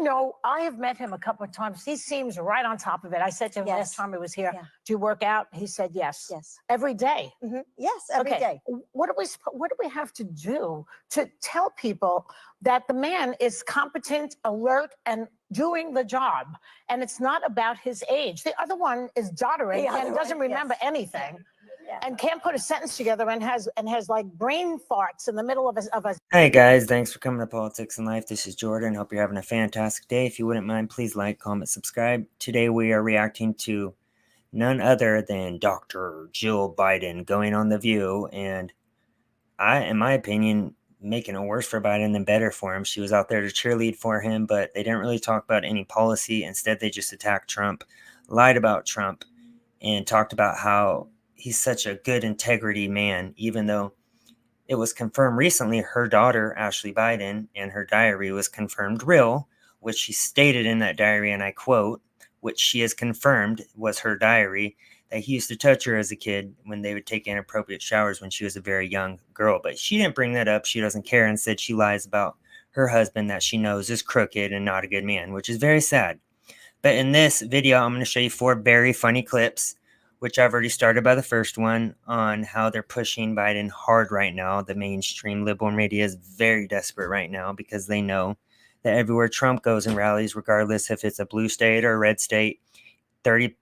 know, I have met him a couple of times. He seems right on top of it. I said to him last time he was here, do you work out? He said yes. Yes. Every day. Yes, every day. What do we have to do to tell people that the man is competent, alert, and doing the job? And it's not about his age. The other one is doddering and doesn't remember anything. And can't put a sentence together and has like brain farts in the middle of a. Hey guys, thanks for coming to Politics and Life. This is Jordan. Hope you're having a fantastic day. If you wouldn't mind, please like, comment, subscribe. Today we are reacting to none other than Dr. Jill Biden going on The View, and in my opinion, making it worse for Biden than better for him. She was out there to cheerlead for him, but they didn't really talk about any policy. Instead, they just attacked Trump, lied about Trump, and talked about how he's such a good integrity man, even though it was confirmed recently her daughter, Ashley Biden, and her diary was confirmed real, which she stated in that diary, and I quote, which she has confirmed was her diary, that he used to touch her as a kid when they would take inappropriate showers when she was a very young girl. But she didn't bring that up. She doesn't care, and said she lies about her husband that she knows is crooked and not a good man, which is very sad. But in this video, I'm going to show you 4 very funny clips, which I've already started by the first one, on how they're pushing Biden hard right now. The mainstream liberal media is very desperate right now because they know that everywhere Trump goes and rallies, regardless if it's a blue state or a red state, 30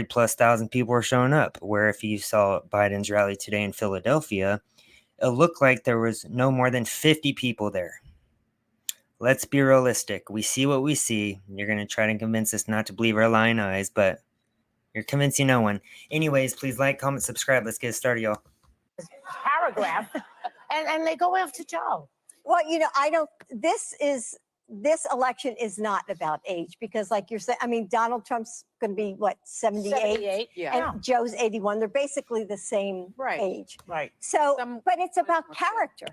plus thousand people are showing up. Where if you saw Biden's rally today in Philadelphia, it looked like there was no more than 50 people there. Let's be realistic. We see what we see. You're going to try to convince us not to believe our lying eyes, but you're convincing no one. Anyways, please like, comment, subscribe. Let's get started, y'all. Paragraph, and they go after Joe. Well, you know, this election is not about age, because like you're saying, I mean, Donald Trump's going to be what, 78? And Joe's 81. They're basically the same age. Right. So, but it's about character.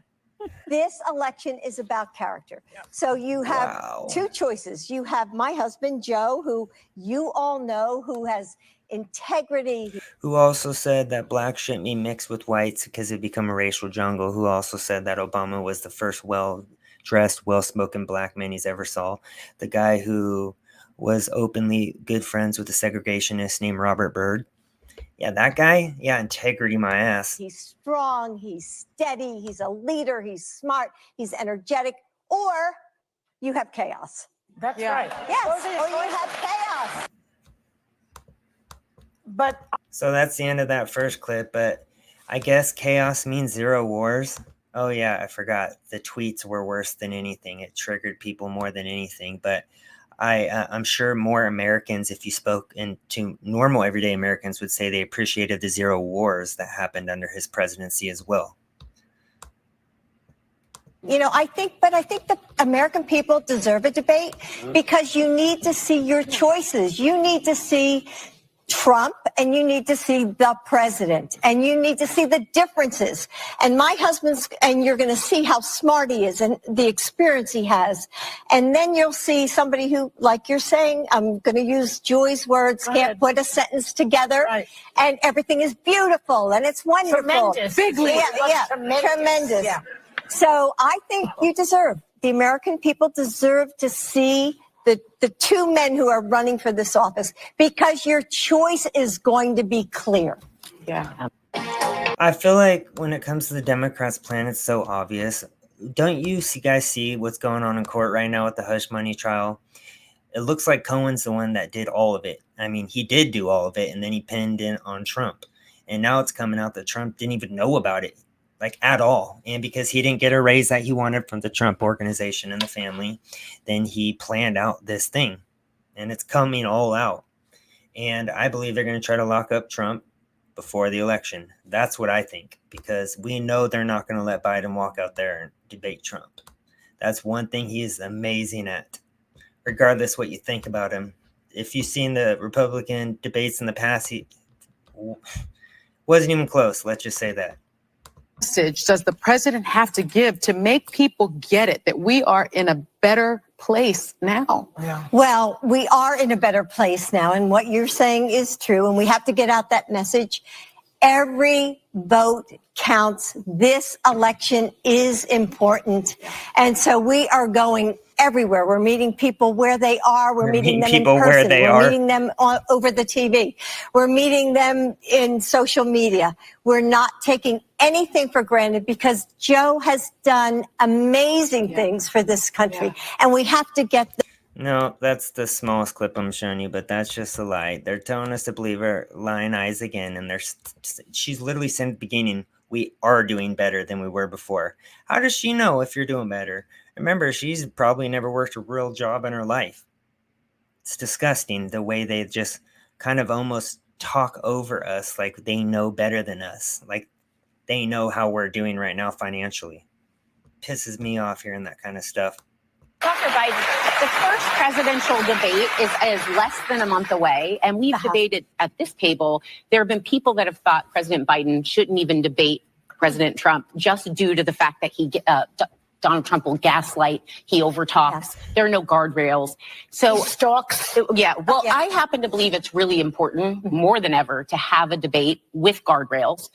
This election is about character. So you have 2 choices. You have my husband, Joe, who you all know, who has integrity. Who also said that blacks shouldn't be mixed with whites because it'd become a racial jungle. Who also said that Obama was the first well-dressed, well-spoken black man he's ever saw. The guy who was openly good friends with a segregationist named Robert Byrd. Yeah, that guy, integrity my ass. He's strong, he's steady, he's a leader, he's smart, he's energetic, or you have chaos. That's right. Yes, or you have chaos. But so that's the end of that first clip, but I guess chaos means 0 wars. Oh yeah, I forgot. The tweets were worse than anything. It triggered people more than anything, but I'm sure more Americans, if you spoke to normal everyday Americans, would say they appreciated the 0 wars that happened under his presidency as well. You know, I think the American people deserve a debate, because you need to see your choices. You need to see Trump, and you need to see the president, and you need to see the differences. And my husband's, and you're going to see how smart he is and the experience he has. And then you'll see somebody who, like you're saying, I'm going to use Joy's words, can't put a sentence together, and everything is beautiful and it's wonderful. Tremendous. Tremendous. Yeah. So I think the American people deserve to see the 2 men who are running for this office, because your choice is going to be clear. Yeah. I feel like when it comes to the Democrats' plan, it's so obvious. Don't you guys see what's going on in court right now with the hush money trial? It looks like Cohen's the one that did all of it. I mean, he did do all of it, and then he pinned in on Trump. And now it's coming out that Trump didn't even know about it, like at all. And because he didn't get a raise that he wanted from the Trump organization and the family, then he planned out this thing, and it's coming all out. And I believe they're going to try to lock up Trump before the election. That's what I think, because we know they're not going to let Biden walk out there and debate Trump. That's one thing he is amazing at, regardless what you think about him. If you've seen the Republican debates in the past, he wasn't even close. Let's just say that. Message does the president have to give to make people get it that we are in a better place now? Well, we are in a better place now, and what you're saying is true, and we have to get out that message. Every vote counts. This election is important, and so we are going everywhere. We're meeting people where they are. We're meeting them in people where person. they We're are. meeting them over the TV. We're meeting them in social media. We're not taking anything for granted because Joe has done amazing things for this country. And we have to get No, that's the smallest clip I'm showing you, but that's just a lie. They're telling us to believe her lying eyes again, and she's literally said at the beginning, we are doing better than we were before. How does she know if you're doing better? Remember, she's probably never worked a real job in her life. It's disgusting the way they just kind of almost talk over us like they know better than us, like they know how we're doing right now financially. Pisses me off hearing that kind of stuff. Dr. Biden, the first presidential debate is less than a month away, and we've debated at this table. There have been people that have thought President Biden shouldn't even debate President Trump just due to the fact that Donald Trump will gaslight, he overtalks, Yes. there are no guardrails. So, Stalks. I happen to believe it's really important, more than ever, to have a debate with guardrails.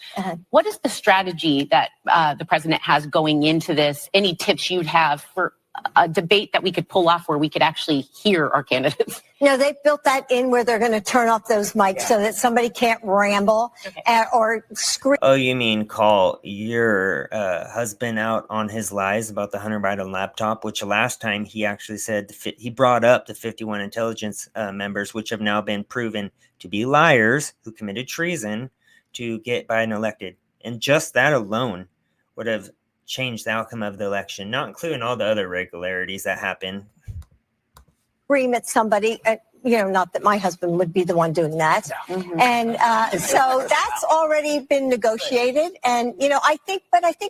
What is the strategy that the president has going into this? Any tips you'd have for a debate that we could pull off where we could actually hear our candidates? No, they've built that in where they're going to turn off those mics so that somebody can't ramble or scream. Oh, you mean call your husband out on his lies about the Hunter Biden laptop, which last time he actually said he brought up the 51 intelligence members, which have now been proven to be liars who committed treason to get Biden elected. And just that alone would have changed the outcome of the election, not including all the other irregularities that happened. Scream at somebody, not that my husband would be the one doing that. And so that's already been negotiated. And, I think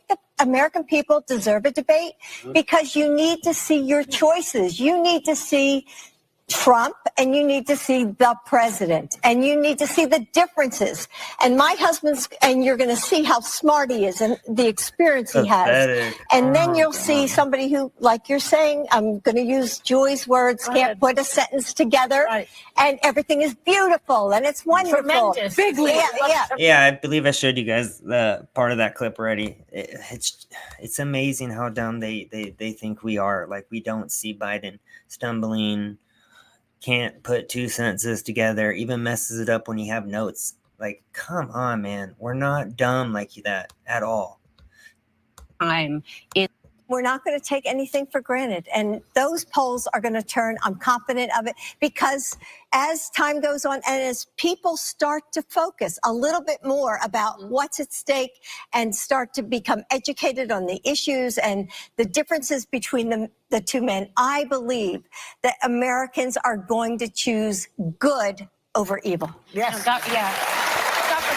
the American people deserve a debate because you need to see your choices. You need to see Trump and you need to see the president and you need to see the differences. And my husband's, and you're going to see how smart he is and the experience he has. And then you'll see somebody who, like you're saying, I'm going to use Joy's words, can't put a sentence together and everything is beautiful and it's wonderful. Tremendous. Big league. Yeah, I believe I showed you guys the part of that clip already. It's amazing how dumb they think we are. Like, we don't see Biden stumbling, can't put two sentences together, even messes it up when you have notes. Like, come on, man. We're not dumb like that at all. We're not going to take anything for granted. And those polls are going to turn, I'm confident of it, because as time goes on and as people start to focus a little bit more about what's at stake and start to become educated on the issues and the differences between the two men, I believe that Americans are going to choose good over evil. Yes.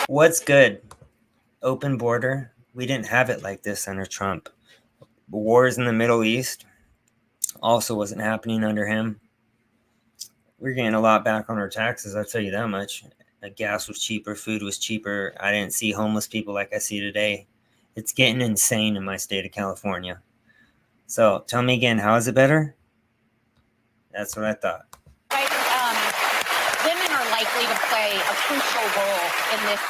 What's good? Open border. We didn't have it like this under Trump. Wars in the Middle East also wasn't happening under him. We're getting a lot back on our taxes, I'll tell you that much. Gas was cheaper, food was cheaper. I didn't see homeless people like I see today. It's getting insane in my state of California. So tell me again, how is it better? That's what I thought. Women are likely to play a crucial role in this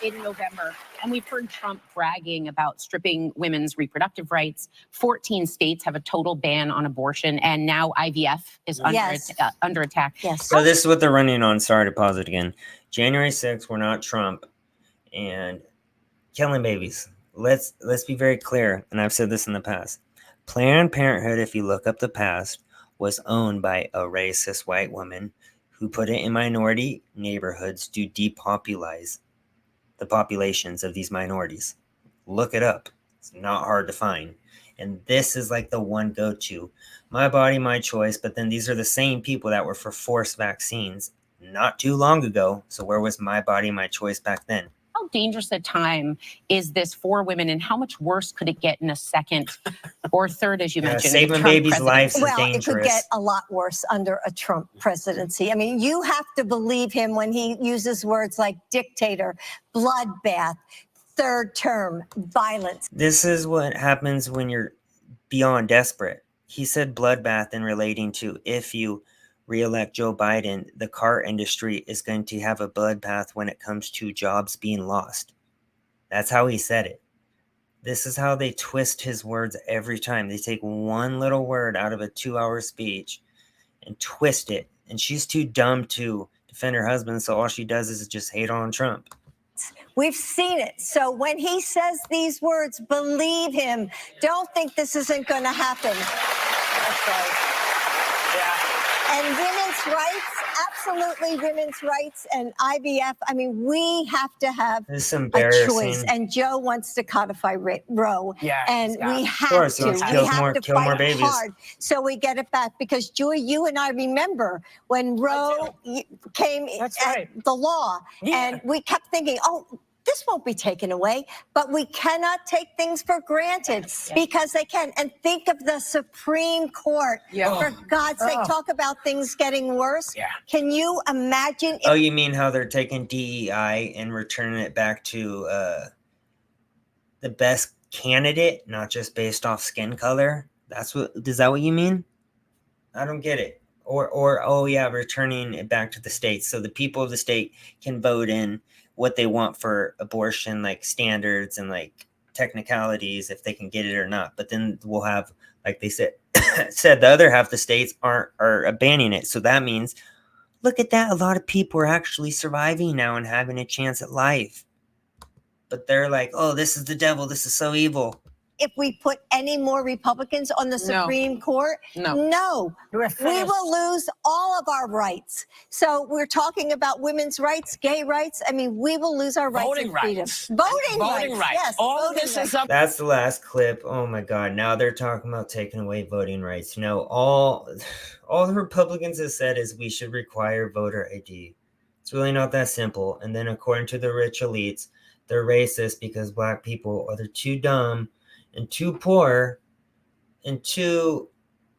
in November. And we've heard Trump bragging about stripping women's reproductive rights. 14 states have a total ban on abortion, and now IVF is under attack. Yes. So this is what they're running on. Sorry to pause it again. January 6th, we're not Trump and killing babies. Let's be very clear, and I've said this in the past. Planned Parenthood, if you look up the past, was owned by a racist white woman who put it in minority neighborhoods to depopulize the populations of these minorities. Look it up. It's not hard to find. And this is like the one go-to. My body, my choice. But then these are the same people that were for forced vaccines not too long ago. So where was my body, my choice back then? How dangerous a time is this for women, and how much worse could it get in a second or third, as you mentioned? Saving babies' lives is dangerous. It could get a lot worse under a Trump presidency. I mean, you have to believe him when he uses words like dictator, bloodbath, third term, violence. This is what happens when you're beyond desperate. He said bloodbath in relating to if you re-elect Joe Biden, the car industry is going to have a bloodbath when it comes to jobs being lost. That's how he said it. This is how they twist his words every time. They take one little word out of a 2-hour speech and twist it. And she's too dumb to defend her husband, so all she does is just hate on Trump. We've seen it. So when he says these words, believe him. Don't think this isn't going to happen. That's right. Yeah. And women's rights, absolutely women's rights and IVF. I mean, we have to have This is a embarrassing. choice. And Joe wants to codify Roe. Yeah, And he's got we it. have course, he to. wants to We kill have more- to kill more fight babies. hard so we get it back. Because Joy, you and I remember when Roe came That's at right. the law, Yeah. and we kept thinking, oh, this won't be taken away, but we cannot take things for granted because they can. And think of the Supreme Court. Yeah. For God's sake, Oh. talk about things getting worse. Yeah. Can you imagine? Oh, you mean how they're taking DEI and returning it back to the best candidate, not just based off skin color? Is that what you mean? I don't get it. Or oh yeah, returning it back to the states so the people of the state can vote in what they want for abortion, like standards and like technicalities, if they can get it or not. But then we'll have, like they said, the other half of the states are banning it. So that means, look at that, a lot of people are actually surviving now and having a chance at life. But they're like, oh, this is the devil, this is so evil. If we put any more Republicans on the No. Supreme Court, No. We're we finished. will lose all of our rights. So we're talking about women's rights, gay rights. I mean, we will lose our rights Voting and freedom. rights. Voting Voting rights. Yes, All voting this rights. is up. That's the last clip. Oh my God. Now they're talking about taking away voting rights. You know, all the Republicans have said is we should require voter ID. It's really not that simple. And then according to the rich elites, they're racist because black people are either too dumb and too poor and too,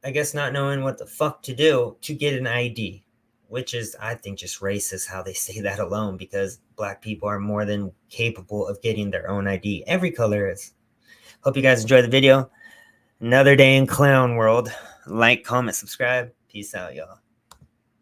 I guess, not knowing what the fuck to do to get an ID, which is, I think, just racist how they say that alone, because black people are more than capable of getting their own ID. Every color is. Hope you guys enjoy the video. Another day in clown world. Like, comment, subscribe. Peace out, y'all.